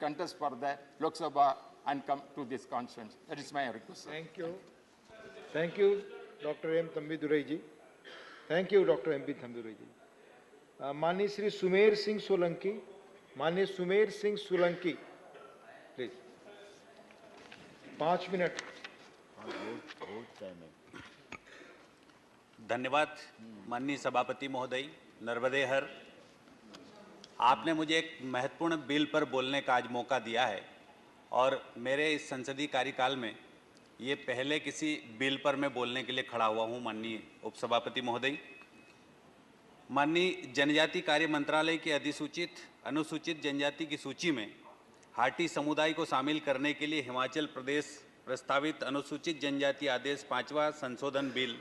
contest for the Lok Sabha and come to this conference. That is my request. Thank you. Thank you, Dr. M. Thambidurai ji. Thank you, Dr. M. P. Thambidurai ji. माननीय श्री सुमेर सिंह सोलंकी, माननीय Sumer Singh Solanki, please 5 minute. धन्यवाद माननीय सभापति महोदय नर्मदे हर। आपने मुझे एक महत्वपूर्ण बिल पर बोलने का आज मौका दिया है और मेरे इस संसदीय कार्यकाल में ये पहले किसी बिल पर मैं बोलने के लिए खड़ा हुआ हूँ। माननीय उपसभापति महोदय, माननीय जनजाति कार्य मंत्रालय की अधिसूचित अनुसूचित जनजाति की सूची में हाटी समुदाय को शामिल करने के लिए हिमाचल प्रदेश प्रस्तावित अनुसूचित जनजाति आदेश 5वां संशोधन बिल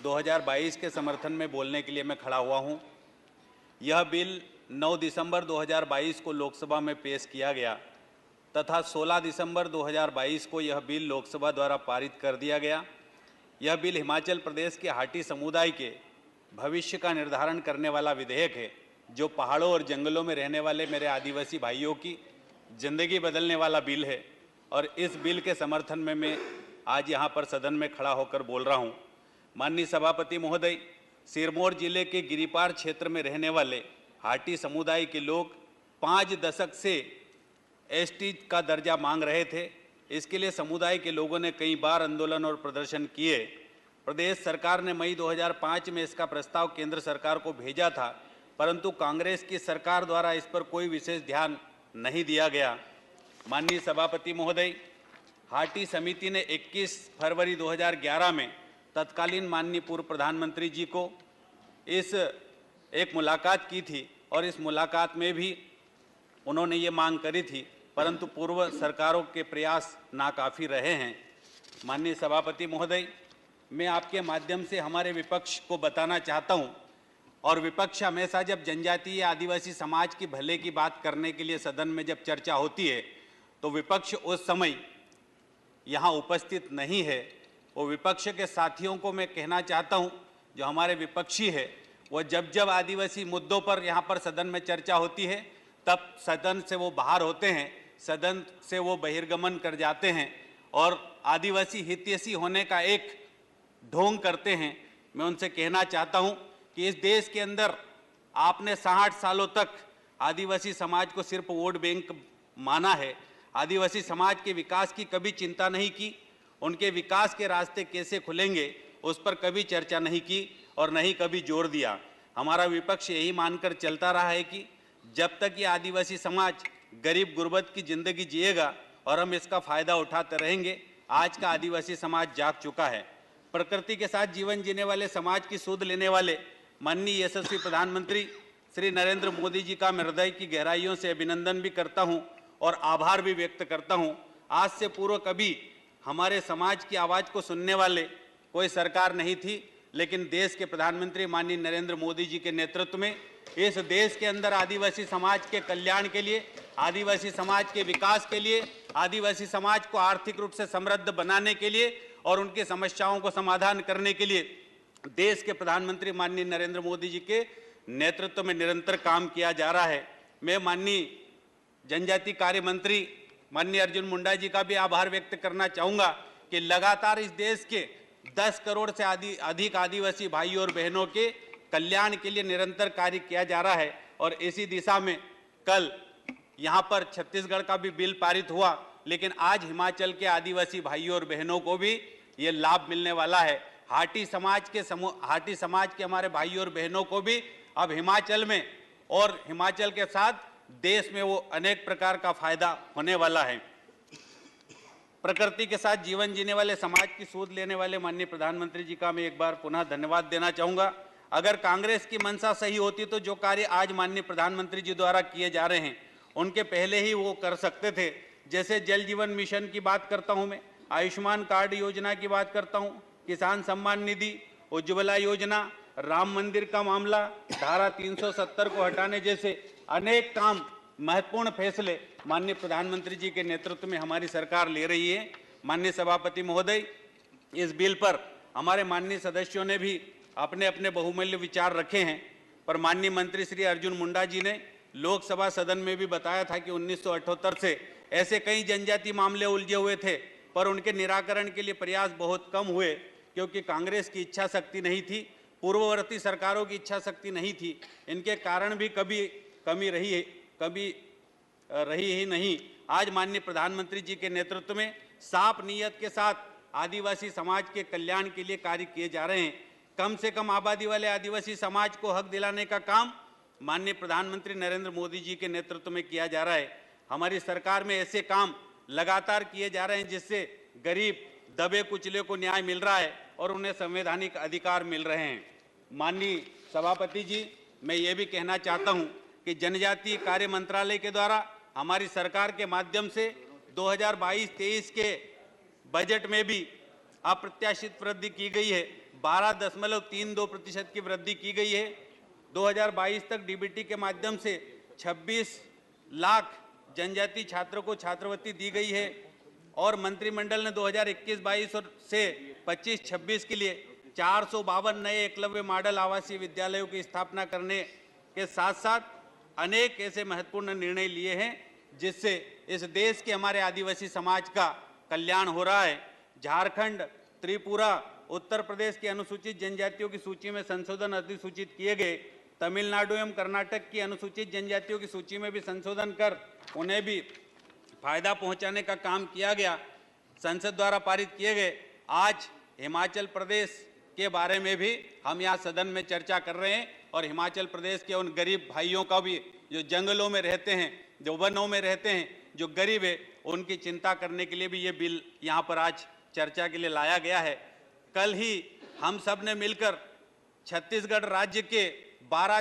2022 के समर्थन में बोलने के लिए मैं खड़ा हुआ हूं। यह बिल 9 दिसंबर 2022 को लोकसभा में पेश किया गया तथा 16 दिसंबर 2022 को यह बिल लोकसभा द्वारा पारित कर दिया गया। यह बिल हिमाचल प्रदेश के हाटी समुदाय के भविष्य का निर्धारण करने वाला विधेयक है, जो पहाड़ों और जंगलों में रहने वाले मेरे आदिवासी भाइयों की जिंदगी बदलने वाला बिल है और इस बिल के समर्थन में मैं आज यहाँ पर सदन में खड़ा होकर बोल रहा हूँ। माननीय सभापति महोदय, सिरमौर जिले के गिरिपार क्षेत्र में रहने वाले हाटी समुदाय के लोग 5 दशक से एसटी का दर्जा मांग रहे थे। इसके लिए समुदाय के लोगों ने कई बार आंदोलन और प्रदर्शन किए। प्रदेश सरकार ने मई 2005 में इसका प्रस्ताव केंद्र सरकार को भेजा था, परंतु कांग्रेस की सरकार द्वारा इस पर कोई विशेष ध्यान नहीं दिया गया। माननीय सभापति महोदय, हाटी समिति ने 21 फरवरी 2011 में तत्कालीन माननीय पूर्व प्रधानमंत्री जी को एक मुलाकात की थी और इस मुलाकात में भी उन्होंने ये मांग करी थी, परंतु पूर्व सरकारों के प्रयास नाकाफ़ी रहे हैं। माननीय सभापति महोदय, मैं आपके माध्यम से हमारे विपक्ष को बताना चाहता हूं, और विपक्ष हमेशा जब जनजातीय आदिवासी समाज की भले की बात करने के लिए सदन में जब चर्चा होती है तो विपक्ष उस समय यहां उपस्थित नहीं है। वो विपक्ष के साथियों को मैं कहना चाहता हूं, जो हमारे विपक्षी है, वो जब जब आदिवासी मुद्दों पर यहां पर सदन में चर्चा होती है तब सदन से वो बाहर होते हैं, सदन से वो बहिर्गमन कर जाते हैं और आदिवासी हितैषी होने का एक ढोंग करते हैं। मैं उनसे कहना चाहता हूं कि इस देश के अंदर आपने 60 सालों तक आदिवासी समाज को सिर्फ वोट बैंक माना है। आदिवासी समाज के विकास की कभी चिंता नहीं की, उनके विकास के रास्ते कैसे खुलेंगे उस पर कभी चर्चा नहीं की और नहीं कभी जोर दिया। हमारा विपक्ष यही मानकर चलता रहा है कि जब तक ये आदिवासी समाज गरीब गुर्बत की जिंदगी जिएगा और हम इसका फायदा उठाते रहेंगे। आज का आदिवासी समाज जाग चुका है। प्रकृति के साथ जीवन जीने वाले समाज की सूध लेने वाले माननीय यशस्वी प्रधानमंत्री श्री नरेंद्र मोदी जी का मैं हृदय की गहराइयों से अभिनंदन भी करता हूं और आभार भी व्यक्त करता हूं। आज से पूर्व कभी हमारे समाज की आवाज़ को सुनने वाले कोई सरकार नहीं थी, लेकिन देश के प्रधानमंत्री माननीय नरेंद्र मोदी जी के नेतृत्व में इस देश के अंदर आदिवासी समाज के कल्याण के लिए, आदिवासी समाज के विकास के लिए, आदिवासी समाज को आर्थिक रूप से समृद्ध बनाने के लिए और उनकी समस्याओं को समाधान करने के लिए देश के प्रधानमंत्री माननीय नरेंद्र मोदी जी के नेतृत्व में निरंतर काम किया जा रहा है। मैं माननीय जनजाति कार्य मंत्री माननीय अर्जुन मुंडा जी का भी आभार व्यक्त करना चाहूँगा कि लगातार इस देश के 10 करोड़ से अधिक आदिवासी भाइयों और बहनों के कल्याण के लिए निरंतर कार्य किया जा रहा है और इसी दिशा में कल यहाँ पर छत्तीसगढ़ का भी बिल पारित हुआ, लेकिन आज हिमाचल के आदिवासी भाइयों और बहनों को भी ये लाभ मिलने वाला है। हाटी समाज के हमारे भाइयों और बहनों को भी अब हिमाचल में और हिमाचल के साथ देश में वो अनेक प्रकार का फायदा होने वाला है। प्रकृति के साथ जीवन जीने वाले समाज की सूध लेने वाले माननीय प्रधानमंत्री जी का मैं एक बार पुनः धन्यवाद देना चाहूँगा। अगर कांग्रेस की मंशा सही होती तो जो कार्य आज माननीय प्रधानमंत्री जी द्वारा किए जा रहे हैं उनके पहले ही वो कर सकते थे। जैसे जल जीवन मिशन की बात करता हूँ, मैं आयुष्मान कार्ड योजना की बात करता हूँ, किसान सम्मान निधि, उज्ज्वला योजना, राम मंदिर का मामला, धारा 370 को हटाने जैसे अनेक काम, महत्वपूर्ण फैसले माननीय प्रधानमंत्री जी के नेतृत्व में हमारी सरकार ले रही है। माननीय सभापति महोदय, इस बिल पर हमारे माननीय सदस्यों ने भी अपने अपने बहुमूल्य विचार रखे हैं, पर माननीय मंत्री श्री अर्जुन मुंडा जी ने लोकसभा सदन में भी बताया था कि 1978 से ऐसे कई जनजातीय मामले उलझे हुए थे, पर उनके निराकरण के लिए प्रयास बहुत कम हुए, क्योंकि कांग्रेस की इच्छा शक्ति नहीं थी, पूर्ववर्ती सरकारों की इच्छा शक्ति नहीं थी। इनके कारण भी कभी रही ही नहीं। आज माननीय प्रधानमंत्री जी के नेतृत्व में साफ नीयत के साथ आदिवासी समाज के कल्याण के लिए कार्य किए जा रहे हैं। कम से कम आबादी वाले आदिवासी समाज को हक दिलाने का काम माननीय प्रधानमंत्री नरेंद्र मोदी जी के नेतृत्व में किया जा रहा है। हमारी सरकार में ऐसे काम लगातार किए जा रहे हैं जिससे गरीब दबे कुचले को न्याय मिल रहा है और उन्हें संवैधानिक अधिकार मिल रहे हैं। माननीय सभापति जी, मैं ये भी कहना चाहता हूं कि जनजातीय कार्य मंत्रालय के द्वारा हमारी सरकार के माध्यम से 2022-23 के बजट में भी अप्रत्याशित वृद्धि की गई है। 12.32% की वृद्धि की गई है। 2022 तक डीबीटी के माध्यम से 26 लाख जनजातीय छात्रों को छात्रवृत्ति दी गई है और मंत्रिमंडल ने 2021-22 से 25-26 के लिए 452 नए एकलव्य मॉडल आवासीय विद्यालयों की स्थापना करने के साथ साथ अनेक ऐसे महत्वपूर्ण निर्णय लिए हैं जिससे इस देश के हमारे आदिवासी समाज का कल्याण हो रहा है। झारखंड, त्रिपुरा, उत्तर प्रदेश की अनुसूचित जनजातियों की सूची में संशोधन अधिसूचित किए गए। तमिलनाडु एवं कर्नाटक की अनुसूचित जनजातियों की सूची में भी संशोधन कर उन्हें भी फायदा पहुंचाने का काम किया गया, संसद द्वारा पारित किए गए। आज हिमाचल प्रदेश के बारे में भी हम यहाँ सदन में चर्चा कर रहे हैं और हिमाचल प्रदेश के उन गरीब भाइयों का भी जो जंगलों में रहते हैं, जो वनों में रहते हैं, जो गरीब है, उनकी चिंता करने के लिए भी ये बिल यहाँ पर आज चर्चा के लिए लाया गया है। कल ही हम सब ने मिलकर छत्तीसगढ़ राज्य के 12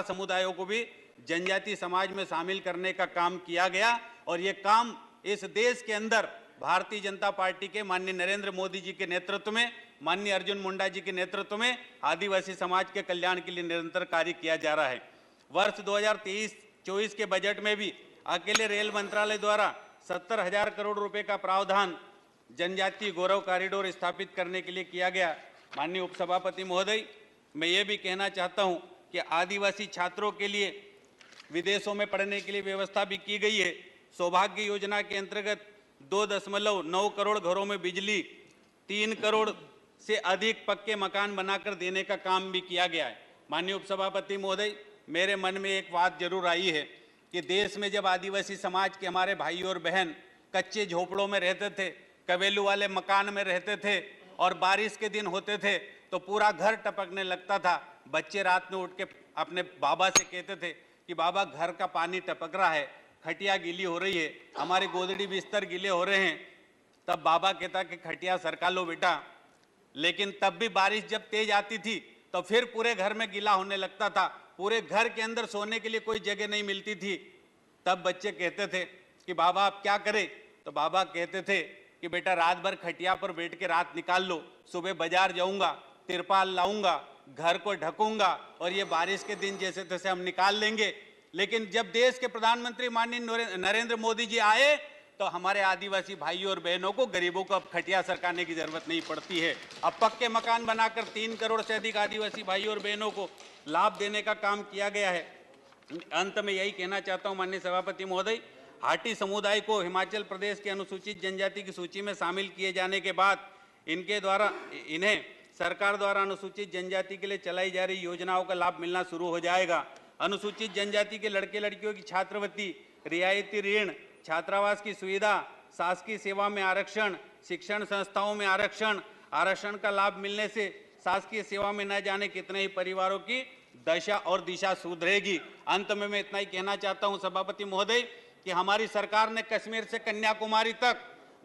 समुदायों को भी जनजातीय समाज में शामिल करने का काम किया गया और ये काम इस देश के अंदर भारतीय जनता पार्टी के माननीय नरेंद्र मोदी जी के नेतृत्व में, माननीय अर्जुन मुंडा जी के नेतृत्व में आदिवासी समाज के कल्याण के लिए निरंतर कार्य किया जा रहा है। वर्ष 2023-24 के बजट में भी अकेले रेल मंत्रालय द्वारा 70,000 करोड़ रुपए का प्रावधान जनजातीय गौरव कॉरिडोर स्थापित करने के लिए किया गया। माननीय उपसभापति महोदय, मैं ये भी कहना चाहता हूँ कि आदिवासी छात्रों के लिए विदेशों में पढ़ने के लिए व्यवस्था भी की गई है। सौभाग्य योजना के अंतर्गत 2.9 करोड़ घरों में बिजली, 3 करोड़ से अधिक पक्के मकान बनाकर देने का काम भी किया गया है। माननीय उपसभापति महोदय, मेरे मन में एक बात जरूर आई है कि देश में जब आदिवासी समाज के हमारे भाई और बहन कच्चे झोपड़ों में रहते थे, कवेलू वाले मकान में रहते थे और बारिश के दिन होते थे तो पूरा घर टपकने लगता था। बच्चे रात में उठ के अपने बाबा से कहते थे कि बाबा घर का पानी टपक रहा है, खटिया गीली हो रही है, हमारे गोदड़ी बिस्तर गीले हो रहे हैं। तब बाबा कहता कि खटिया सरका लो बेटा। लेकिन तब भी बारिश जब तेज आती थी तो फिर पूरे घर में गीला होने लगता था, पूरे घर के अंदर सोने के लिए कोई जगह नहीं मिलती थी। तब बच्चे कहते थे कि बाबा आप क्या करें? तो बाबा कहते थे कि बेटा रात भर खटिया पर बैठ के रात निकाल लो, सुबह बाजार जाऊंगा, तिरपाल लाऊंगा, घर को ढकूंगा और ये बारिश के दिन जैसे तैसे हम निकाल लेंगे। लेकिन जब देश के प्रधानमंत्री माननीय नरेंद्र मोदी जी आए तो हमारे आदिवासी भाइयों और बहनों को, गरीबों को अब खटिया सरकाने की जरूरत नहीं पड़ती है। अब पक्के मकान बनाकर 3 करोड़ से अधिक आदिवासी भाइयों और बहनों को लाभ देने का काम किया गया है। अंत में यही कहना चाहता हूं माननीय सभापति महोदय, हाटी समुदाय को हिमाचल प्रदेश के अनुसूचित जनजाति की सूची में शामिल किए जाने के बाद इन्हें सरकार द्वारा अनुसूचित जनजाति के लिए चलाई जा रही योजनाओं का लाभ मिलना शुरू हो जाएगा। अनुसूचित जनजाति के लड़के लड़कियों की छात्रवृत्ति, रियायती ऋण, छात्रावास की सुविधा, शासकीय सेवा में आरक्षण, शिक्षण संस्थाओं में आरक्षण का लाभ मिलने से शासकीय सेवा में न जाने कितने ही परिवारों की दशा और दिशा सुधरेगी। अंत में मैं इतना ही कहना चाहता हूं सभापति महोदय कि हमारी सरकार ने कश्मीर से कन्याकुमारी तक,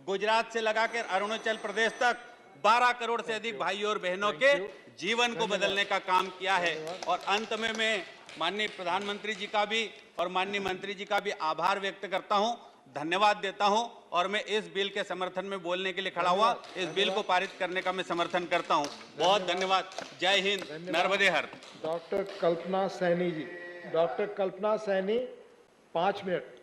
गुजरात से लगाकर अरुणाचल प्रदेश तक 12 करोड़ से अधिक भाइयों और बहनों के जीवन को बदलने का काम किया है। और अंत में मैं माननीय प्रधानमंत्री जी का भी और माननीय मंत्री जी का भी आभार व्यक्त करता हूं, धन्यवाद देता हूं और मैं इस बिल के समर्थन में बोलने के लिए खड़ा हुआ। इस बिल को पारित करने का मैं समर्थन करता हूं। बहुत धन्यवाद। जय हिंद, नर्मदे हर। डॉक्टर कल्पना सैनी जी, डॉक्टर कल्पना सैनी 5 मिनट।